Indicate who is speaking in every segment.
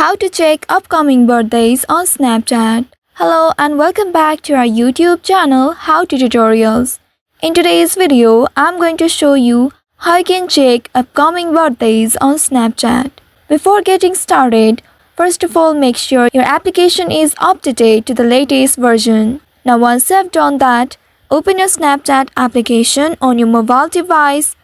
Speaker 1: How to check upcoming birthdays on Snapchat. Hello and welcome back to our YouTube channel How to Tutorials. In today's video, I'm going to show you how you can check upcoming birthdays on Snapchat. Before getting started, first of all make sure your application is up to date to the latest version. Now once you have done that, open your Snapchat application on your mobile device,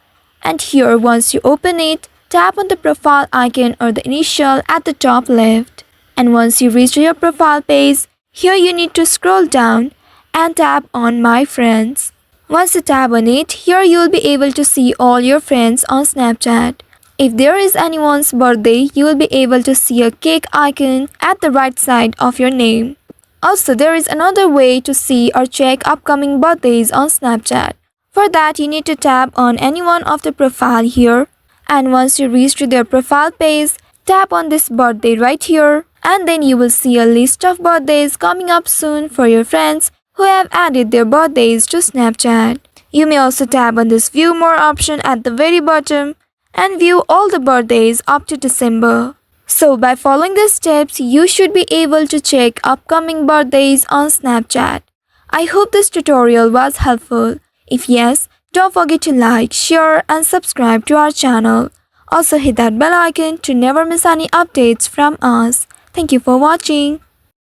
Speaker 1: and here once you open it, tap on the profile icon or the initial at the top left. And once you reach your profile page, here you need to scroll down and tap on My Friends. Once you tap on it, here you will be able to see all your friends on Snapchat. If there is anyone's birthday, you will be able to see a cake icon at the right side of your name. Also, there is another way to see or check upcoming birthdays on Snapchat. For that, you need to tap on any one of the profile here. And once you reach to their profile page, tap on this birthday right here, and then you will see a list of birthdays coming up soon for your friends who have added their birthdays to Snapchat. You may also tap on this view more option at the very bottom and view all the birthdays up to December. So by following these steps, you should be able to check upcoming birthdays on Snapchat. I hope this tutorial was helpful. If yes, don't forget to like, share and subscribe to our channel. Also hit that bell icon to never miss any updates from us. Thank you for watching.